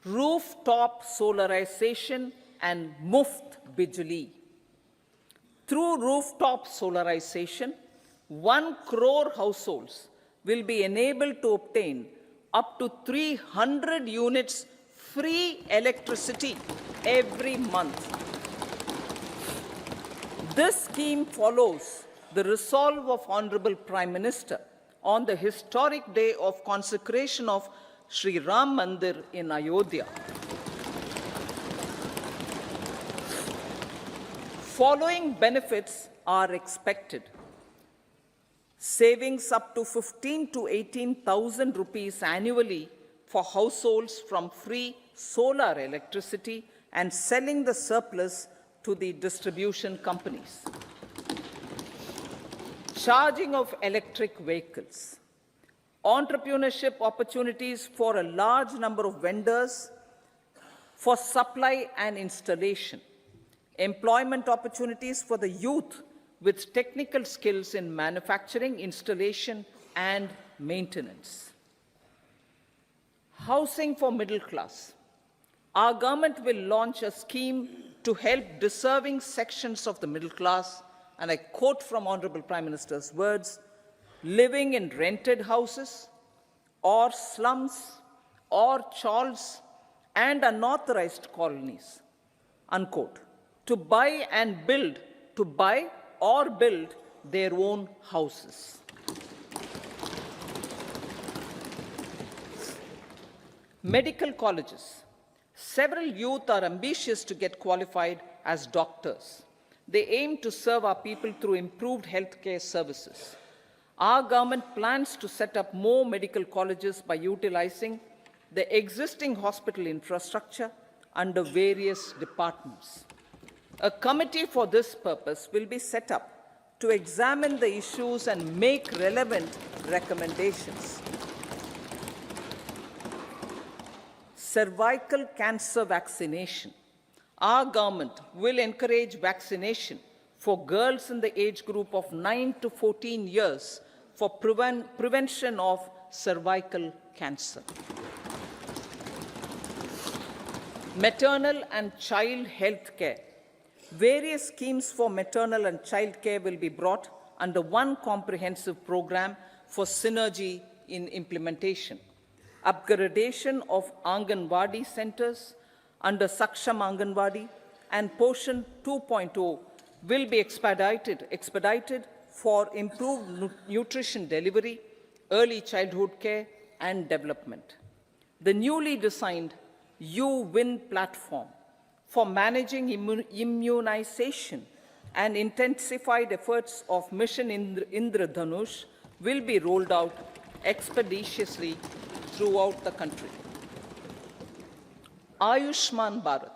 rooftop solarization and Muft Bijli. Through rooftop solarization, 1 crore households will be enabled to obtain up to 300 units free electricity every month. This scheme follows the resolve of Honorable Prime Minister on the historic day of consecration of Sri Ram Mandir in Ayodhya. Following benefits are expected. Savings up to 15 to 18,000 rupees annually for households from free solar electricity and selling the surplus to the distribution companies. Charging of electric vehicles. Entrepreneurship opportunities for a large number of vendors for supply and installation. Employment opportunities for the youth with technical skills in manufacturing, installation, and maintenance. Housing for middle class. Our government will launch a scheme to help deserving sections of the middle class, and I quote from Honorable Prime Minister's words, living in rented houses or slums or chawls and unauthorized colonies, unquote, to buy or build their own houses. Medical colleges. Several youth are ambitious to get qualified as doctors. They aim to serve our people through improved healthcare services. Our government plans to set up more medical colleges by utilizing the existing hospital infrastructure under various departments. A committee for this purpose will be set up to examine the issues and make relevant recommendations. Cervical cancer vaccination. Our government will encourage vaccination for girls in the age group of 9 to 14 years for prevention of cervical cancer. Maternal and child health care. Various schemes for maternal and child care will be brought under one comprehensive program for synergy in implementation. Upgradation of Anganwadi centers under Saksham Anganwadi and Poshan 2.0 will be expedited for improved nutrition delivery, early childhood care, and development. The newly designed U-Win platform for managing immunization and intensified efforts of Mission Indradhanush will be rolled out expeditiously throughout the country. Ayushman Bharat.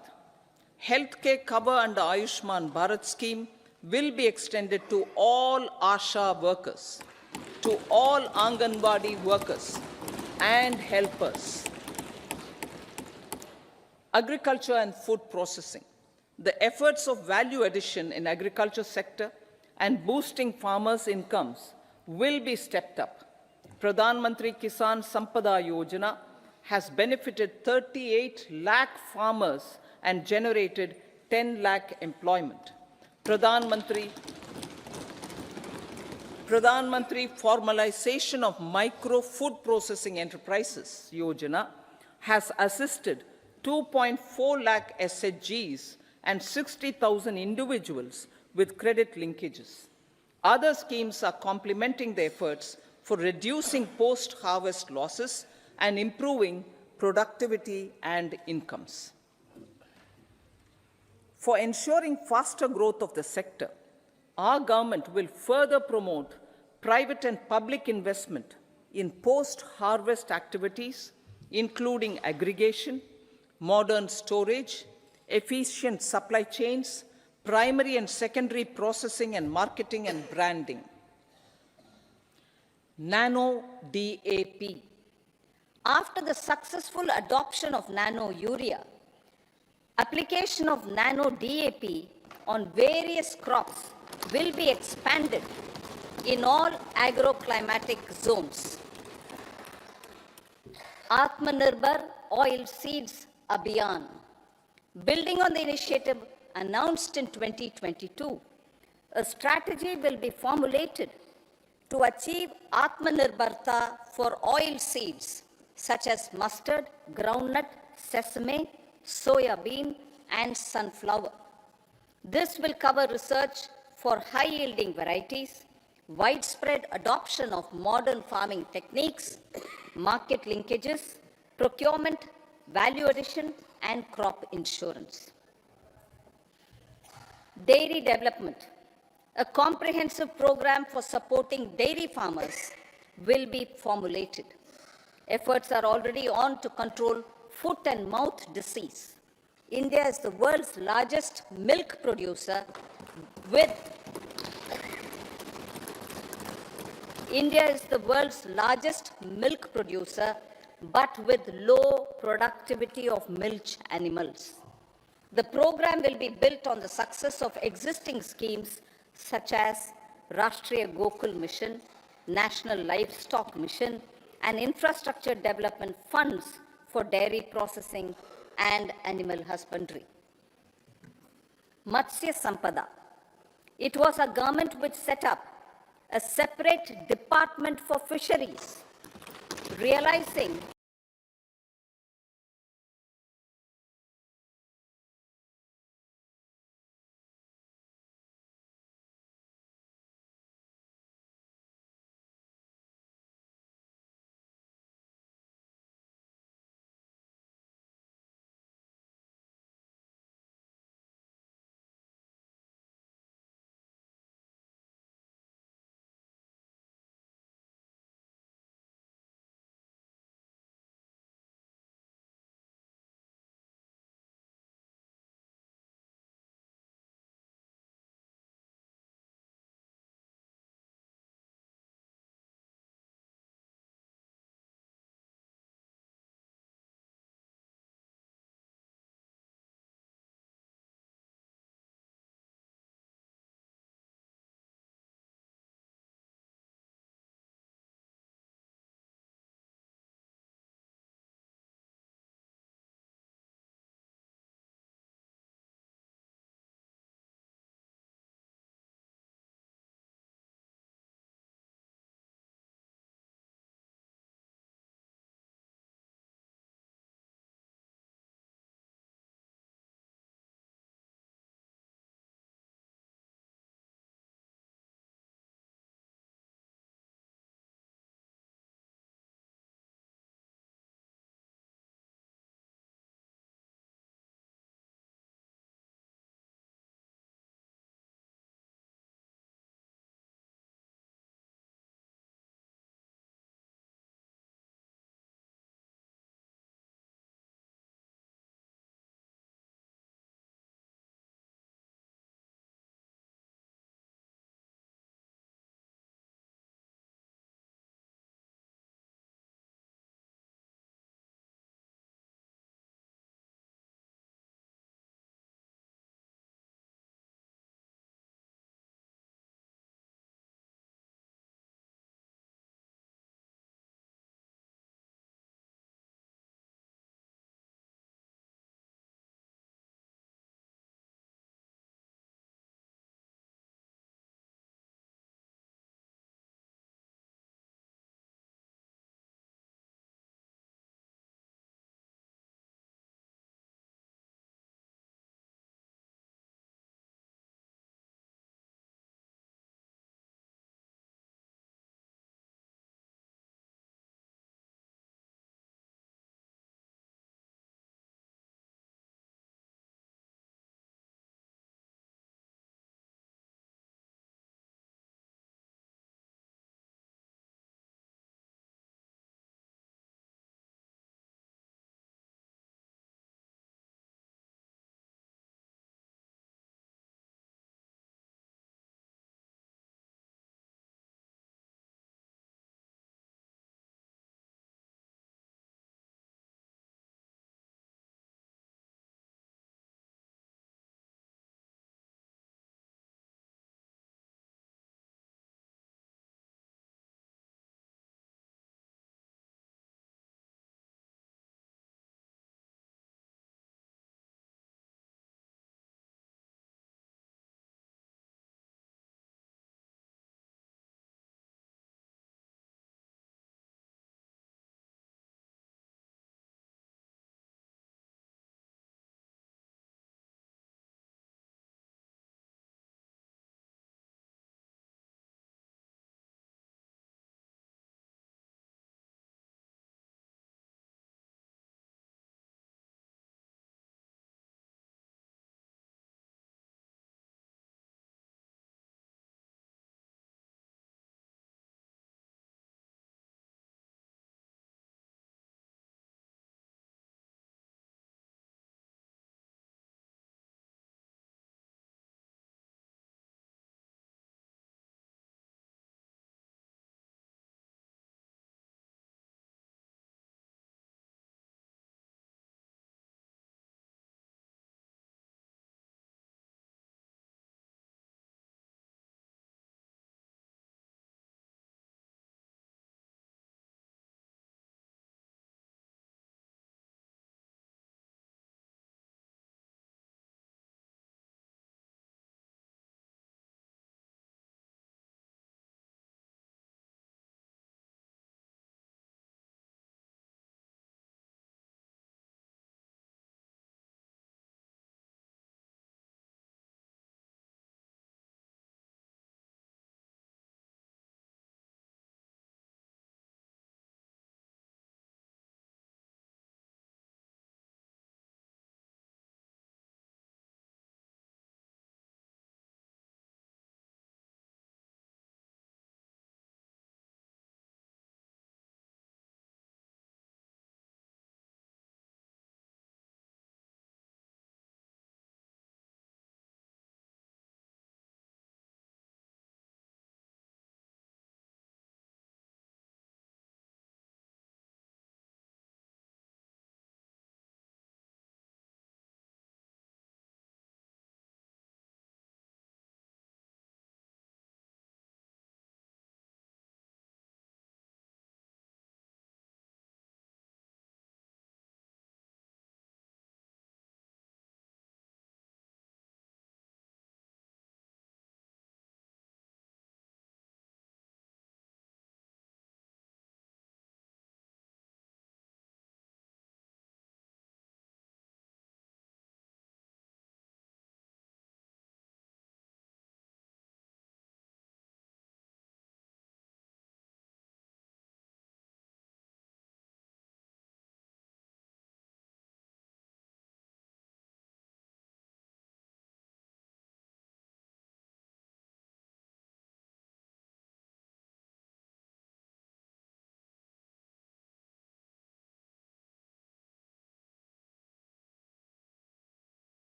Healthcare cover under Ayushman Bharat scheme will be extended to all ASHA workers, to all Anganwadi workers and helpers. Agriculture and food processing. The efforts of value addition in agriculture sector and boosting farmers' incomes will be stepped up. Pradhan Mantri Kisan Sampada Yojana has benefited 38 lakh farmers and generated 10 lakh employment. Pradhan Mantri Formalization of Micro Food Processing Enterprises Yojana has assisted 2.4 lakh SHGs and 60,000 individuals with credit linkages. Other schemes are complementing the efforts for reducing post-harvest losses and improving productivity and incomes. For ensuring faster growth of the sector, our government will further promote private and public investment in post-harvest activities, including aggregation, modern storage, efficient supply chains, primary and secondary processing and marketing and branding. Nano DAP. After the successful adoption of nano urea, application of nano DAP on various crops will be expanded in all agroclimatic zones. Atmanirbhar oil seeds Abhiyan. Building on the initiative announced in 2022, a strategy will be formulated to achieve Atmanirbharta for oil seeds such as mustard, groundnut, sesame, soya bean, and sunflower. This will cover research for high-yielding varieties, widespread adoption of modern farming techniques, market linkages, procurement, value addition, and crop insurance. Dairy development. A comprehensive program for supporting dairy farmers will be formulated. Efforts are already on to control foot and mouth disease. India is the world's largest milk producer with India is the world's largest milk producer, but with low productivity of milch animals. The program will be built on the success of existing schemes such as Rashtriya Gokul Mission, National Livestock Mission, and infrastructure development funds for dairy processing and animal husbandry. Matsya Sampada. It was a government which set up a separate department for fisheries, realizing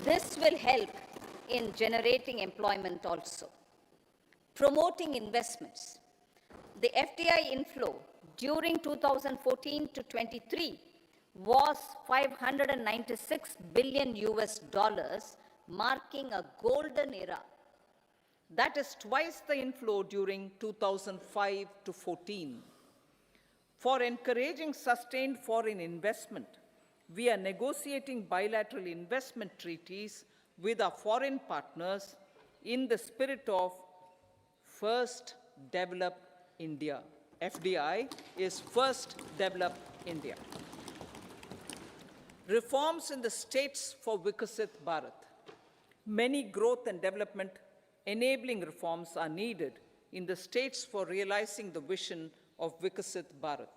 This will help in generating employment also. Promoting investments. The FDI inflow during 2014 to 23 was 596 billion US dollars, marking a golden era. That is twice the inflow during 2005 to 14. For encouraging sustained foreign investment, we are negotiating bilateral investment treaties with our foreign partners in the spirit of First Develop India. FDI is First Develop India. Reforms in the states for Vikasit Bharat. Many growth and development enabling reforms are needed in the states for realizing the vision of Vikasit Bharat.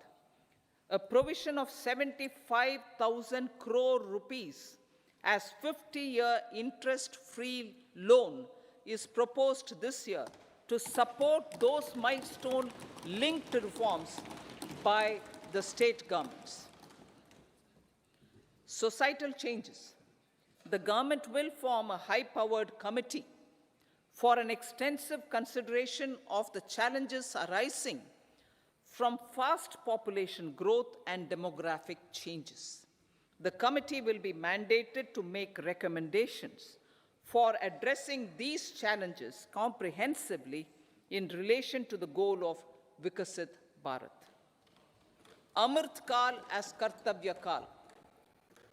A provision of 75,000 crore rupees as 50-year interest-free loan is proposed this year to support those milestone-linked reforms by the state governments. Societal changes. The government will form a high-powered committee for an extensive consideration of the challenges arising from fast population growth and demographic changes. The committee will be mandated to make recommendations for addressing these challenges comprehensively in relation to the goal of Vikasit Bharat. Amrit Kal as Kartavya Kal.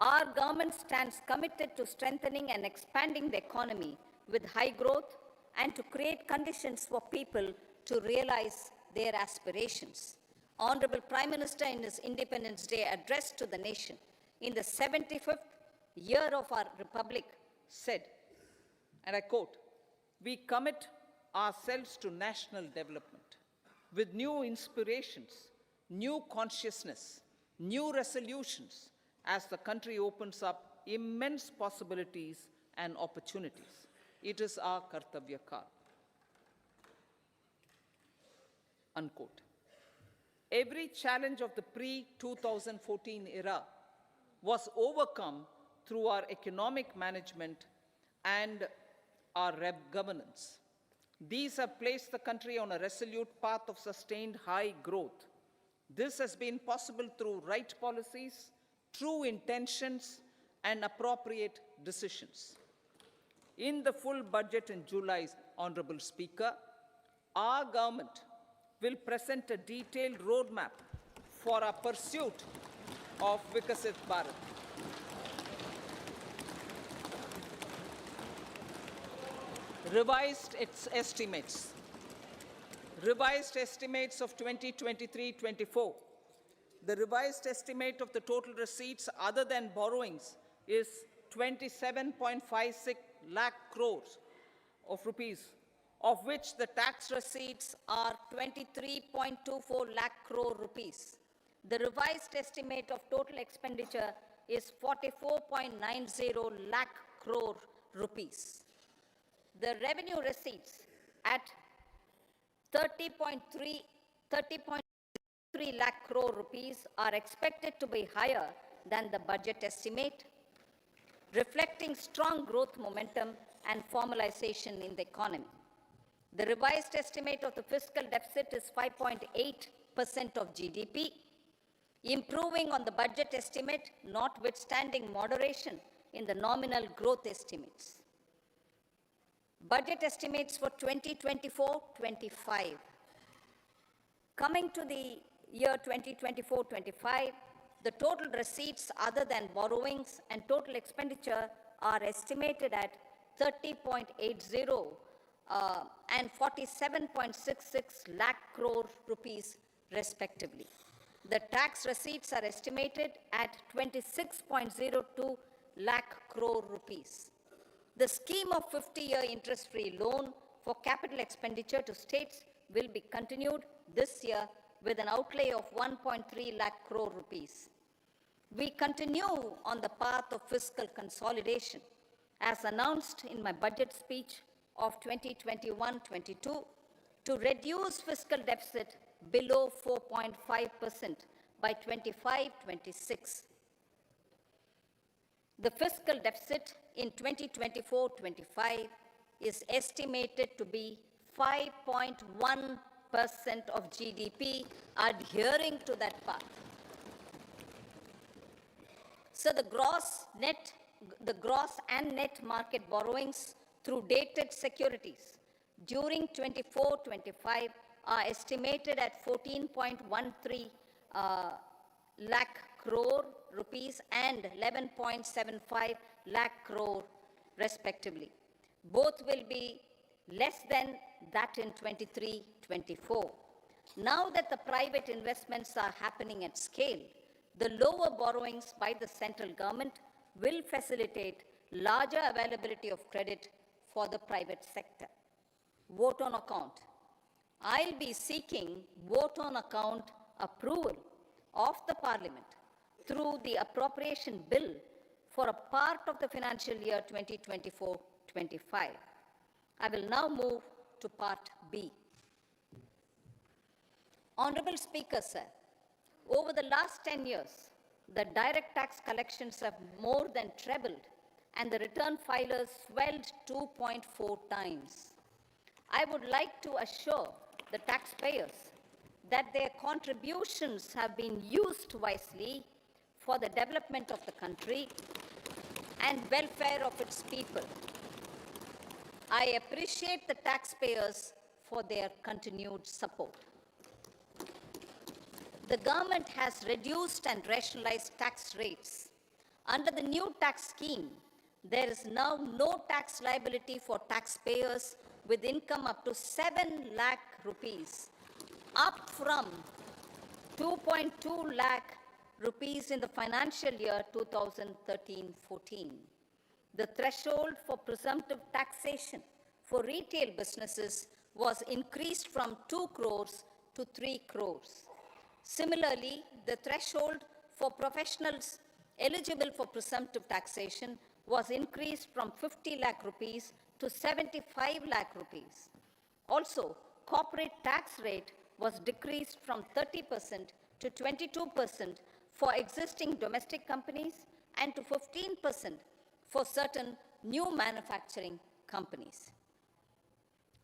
Our government stands committed to strengthening and expanding the economy with high growth and to create conditions for people to realize their aspirations. Honorable Prime Minister, in his Independence Day address to the nation in the 75th year of our Republic, said, and I quote, "We commit ourselves to national development with new inspirations, new consciousness, new resolutions as the country opens up immense possibilities and opportunities. It is our Kartavya Kal." Unquote. Every challenge of the pre-2014 era was overcome through our economic management and our governance. These have placed the country on a resolute path of sustained high growth. This has been possible through right policies, true intentions, and appropriate decisions. In the full budget in July, Honorable Speaker, our government will present a detailed roadmap for our pursuit of Vikasit Bharat. Revised estimates. Revised estimates of 2023-24. The revised estimate of the total receipts other than borrowings is 27.56 lakh crores of rupees, of which the tax receipts are 23.24 lakh crore rupees. The revised estimate of total expenditure is 44.90 lakh crore rupees. The revenue receipts at 30.3 lakh crore rupees are expected to be higher than the budget estimate, reflecting strong growth momentum and formalization in the economy. The revised estimate of the fiscal deficit is 5.8% of GDP, improving on the budget estimate, notwithstanding moderation in the nominal growth estimates. Budget estimates for 2024-25. Coming to the year 2024-25, the total receipts other than borrowings and total expenditure are estimated at 30.80 and 47.66 lakh crore rupees respectively. The tax receipts are estimated at 26.02 lakh crore rupees. The scheme of 50-year interest-free loan for capital expenditure to states will be continued this year with an outlay of 1.3 lakh crore rupees. We continue on the path of fiscal consolidation, as announced in my budget speech of 2021-22, to reduce fiscal deficit below 4.5% by 25-26. The fiscal deficit in 2024-25 is estimated to be 5.1% of GDP, adhering to that path. So the gross and net market borrowings through dated securities during 24-25 are estimated at 14.13 lakh crore rupees and 11.75 lakh crore respectively. Both will be less than that in 23-24. Now that the private investments are happening at scale, the lower borrowings by the central government will facilitate larger availability of credit for the private sector. Vote on account. I'll be seeking vote on account approval of the Parliament through the appropriation bill for a part of the financial year 2024-25. I will now move to Part B. Honorable Speaker, sir, over the last 10 years, the direct tax collections have more than trebled and the return filers swelled 2.4 times. I would like to assure the taxpayers that their contributions have been used wisely for the development of the country and welfare of its people. I appreciate the taxpayers for their continued support. The government has reduced and rationalized tax rates. Under the new tax scheme, there is now no tax liability for taxpayers with income up to 7 lakh rupees, up from 2.2 lakh rupees in the financial year 2013-14. The threshold for presumptive taxation for retail businesses was increased from 2 crores to 3 crores. Similarly, the threshold for professionals eligible for presumptive taxation was increased from 50 lakh rupees to 75 lakh rupees. Also, corporate tax rate was decreased from 30% to 22% for existing domestic companies and to 15% for certain new manufacturing companies.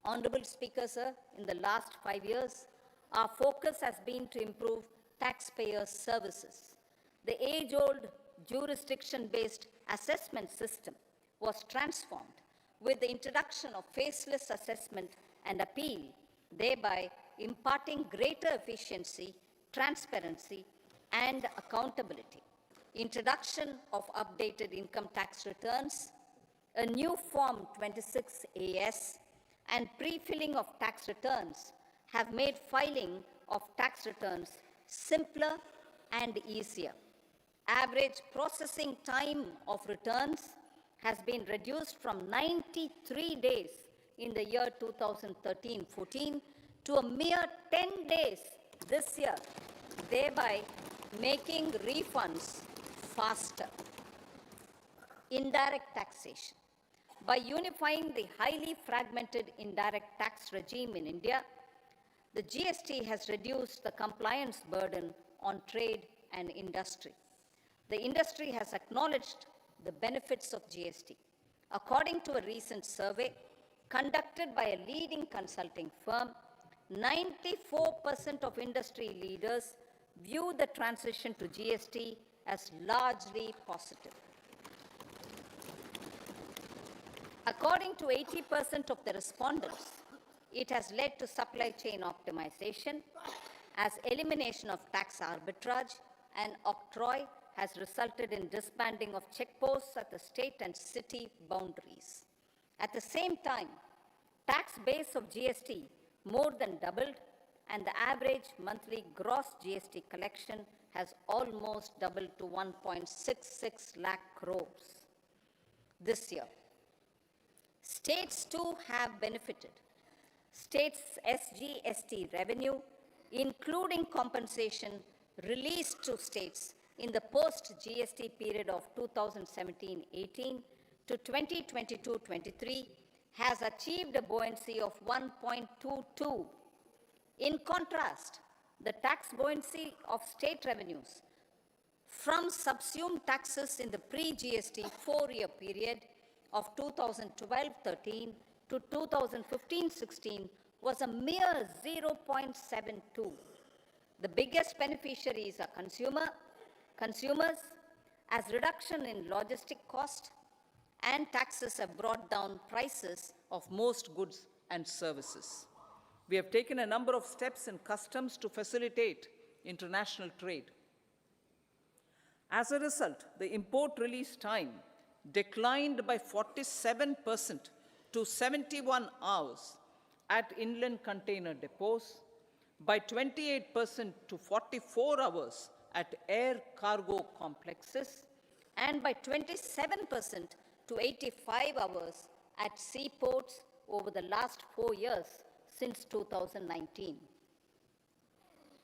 Honorable Speaker, sir, in the last 5 years, our focus has been to improve taxpayer services. The age-old jurisdiction-based assessment system was transformed with the introduction of faceless assessment and appeal, thereby imparting greater efficiency, transparency, and accountability. Introduction of updated income tax returns, a new Form 26AS, and pre-filling of tax returns have made filing of tax returns simpler and easier. Average processing time of returns has been reduced from 93 days in the year 2013-14 to a mere 10 days this year, thereby making refunds faster. Indirect taxation. By unifying the highly fragmented indirect tax regime in India, the GST has reduced the compliance burden on trade and industry. The industry has acknowledged the benefits of GST. According to a recent survey conducted by a leading consulting firm, 94% of industry leaders view the transition to GST as largely positive. According to 80% of the respondents, it has led to supply chain optimization, as elimination of tax arbitrage and octroi has resulted in disbanding of checkposts at the state and city boundaries. At the same time, tax base of GST more than doubled, and the average monthly gross GST collection has almost doubled to 1.66 lakh crores this year. States too have benefited. States' SGST revenue, including compensation released to states in the post-GST period of 2017-18 to 2022-23, has achieved a buoyancy of 1.22. In contrast, the tax buoyancy of state revenues from subsumed taxes in the pre-GST 4-year period of 2012-13 to 2015-16 was a mere 0.72. The biggest beneficiaries are consumers, as reduction in logistic cost and taxes have brought down prices of most goods and services. We have taken a number of steps in customs to facilitate international trade. As a result, the import release time declined by 47% to 71 hours at inland container depots, by 28% to 44 hours at air cargo complexes, and by 27% to 85 hours at seaports over the last 4 years since 2019,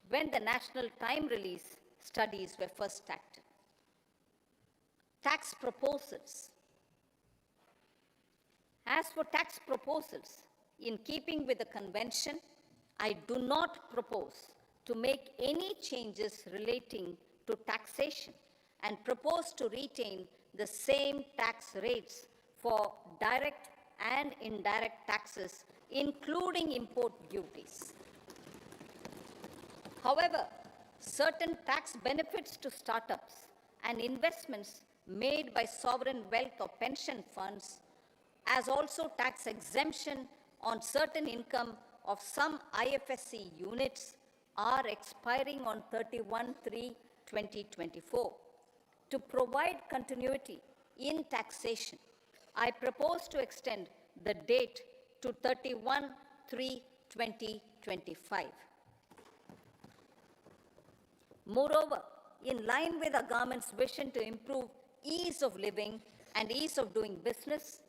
when the national time release studies were first started. Tax proposals. As for tax proposals, in keeping with the convention, I do not propose to make any changes relating to taxation and propose to retain the same tax rates for direct and indirect taxes, including import duties. However, certain tax benefits to startups and investments made by sovereign wealth or pension funds, as also tax exemption on certain income of some IFSC units, are expiring on 31/3/2024. To provide continuity in taxation, I propose to extend the date to 31/3/2025. Moreover, in line with the government's vision to improve ease of living and ease of doing business,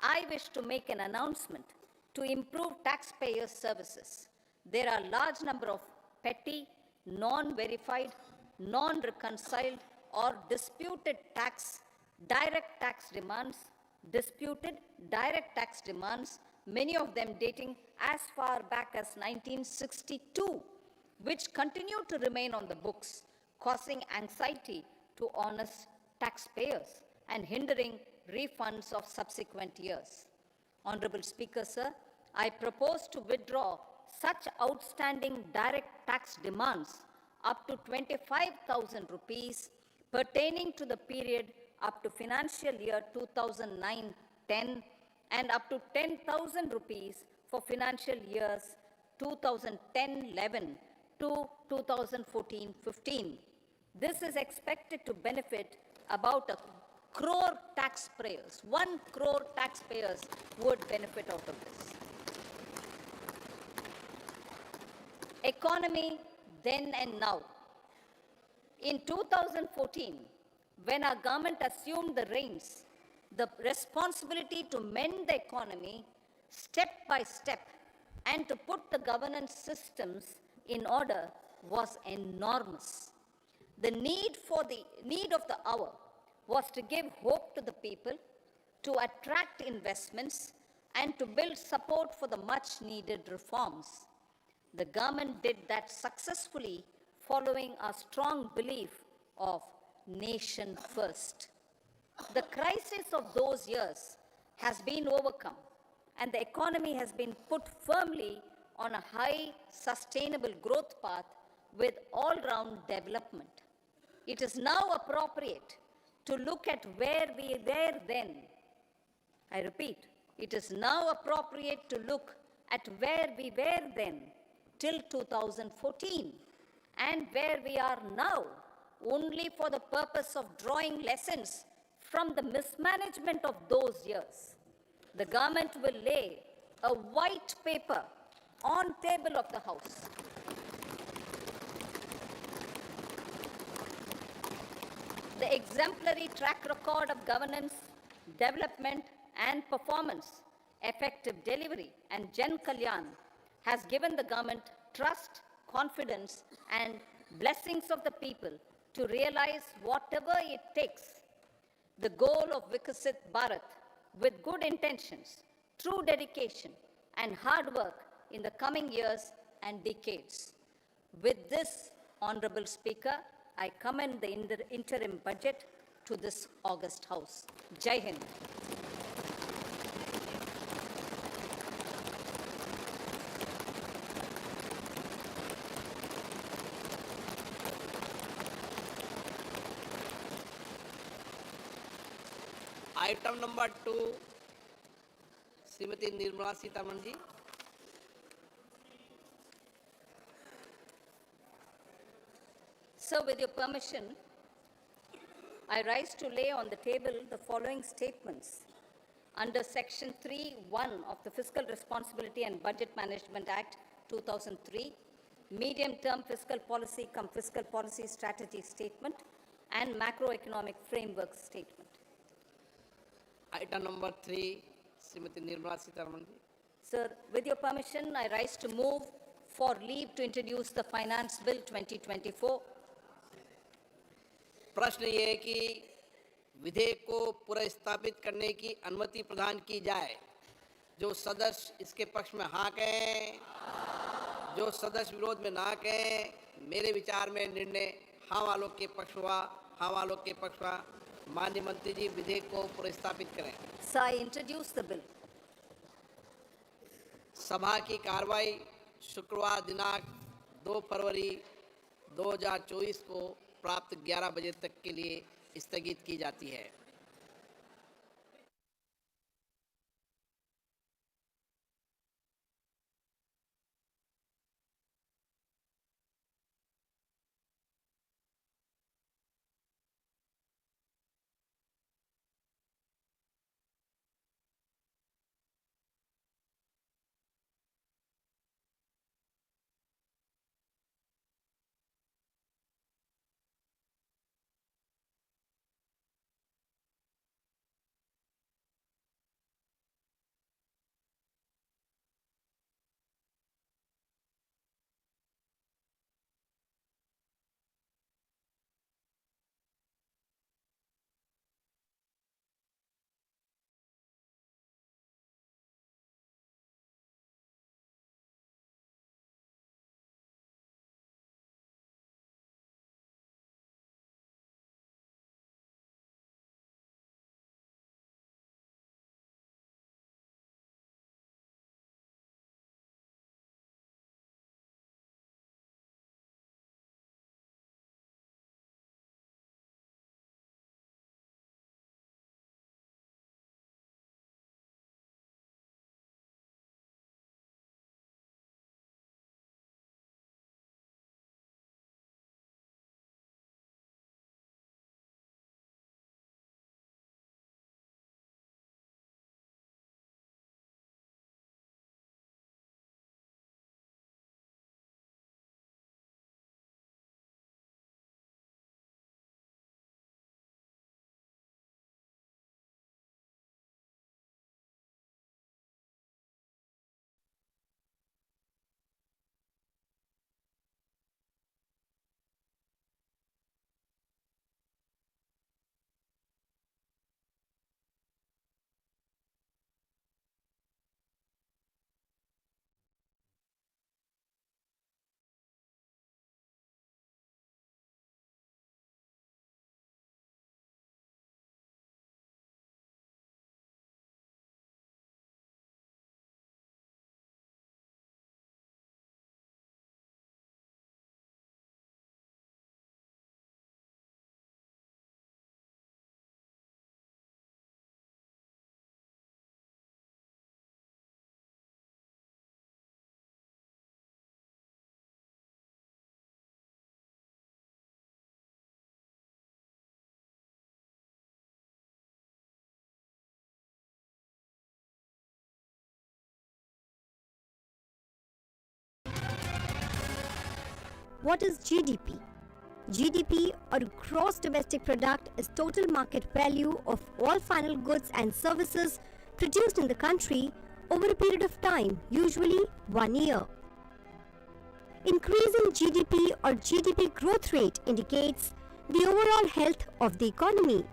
I wish to make an announcement to improve taxpayers' services. There are a large number of petty, non-verified, non-reconciled, or disputed direct tax demands, many of them dating as far back as 1962, which continue to remain on the books, causing anxiety to honest taxpayers and hindering refunds of subsequent years. Honorable Speaker, sir, I propose to withdraw such outstanding direct tax demands up to 25,000 rupees pertaining to the period up to financial year 2009-10 and up to 10,000 rupees for financial years 2010-11 to 2014-15. This is expected to benefit about 1 crore taxpayers. 1 crore taxpayers would benefit out of this. Economy then and now. In 2014, when our government assumed the reins, the responsibility to mend the economy step by step and to put the governance systems in order was enormous. The need of the hour was to give hope to the people, to attract investments, and to build support for the much-needed reforms. The government did that successfully, following a strong belief of nation first. The crisis of those years has been overcome, and the economy has been put firmly on a high, sustainable growth path with all-round development. It is now appropriate to look at where we were then. I repeat, it is now appropriate to look at where we were then till 2014 and where we are now, only for the purpose of drawing lessons from the mismanagement of those years. The government will lay a white paper on table of the House. The exemplary track record of governance, development, and performance, effective delivery, and Jan Kalyan has given the government trust, confidence, and blessings of the people to realize whatever it takes, the goal of Vikasit Bharat, with good intentions, true dedication, and hard work in the coming years and decades. With this, Honorable Speaker, I commend the interim budget to this august House. Jai Hind. Item number 2 Shrimati Nirmala Sitharaman ji. Sir, with your permission, I rise to lay on the table the following statements. Under Section 3(1) of the Fiscal Responsibility and Budget Management Act 2003, medium-term fiscal policy cum fiscal policy strategy statement and macroeconomic framework statement. Item number 3 Shrimati Nirmala Sitharaman ji. Sir, with your permission, I rise to move for leave to introduce the Finance Bill 2024. प्रश्न ये है कि विधेयक को पुनर्स्थापित करने की अनुमति प्रदान की जाए। जो सदस्य इसके पक्ष में हाँ कहें, जो सदस्य विरोध में ना कहें। मेरे विचार में निर्णय हाँ वालों के पक्ष हुआ, हाँ वालों के पक्ष हुआ। माननीय मंत्री जी विधेयक को पुनर्स्थापित करें। Sir, I introduce the bill. सभा की कार्रवाई शुक्रवार दिनांक 2 फरवरी 2024 को प्राप्त 11 बजे तक के लिए स्थगित की जाती है। What is GDP? GDP, or gross domestic product, is total market value of all final goods and services produced in the country over a period of time, usually 1 year. Increasing GDP or GDP growth rate indicates the overall health of the economy.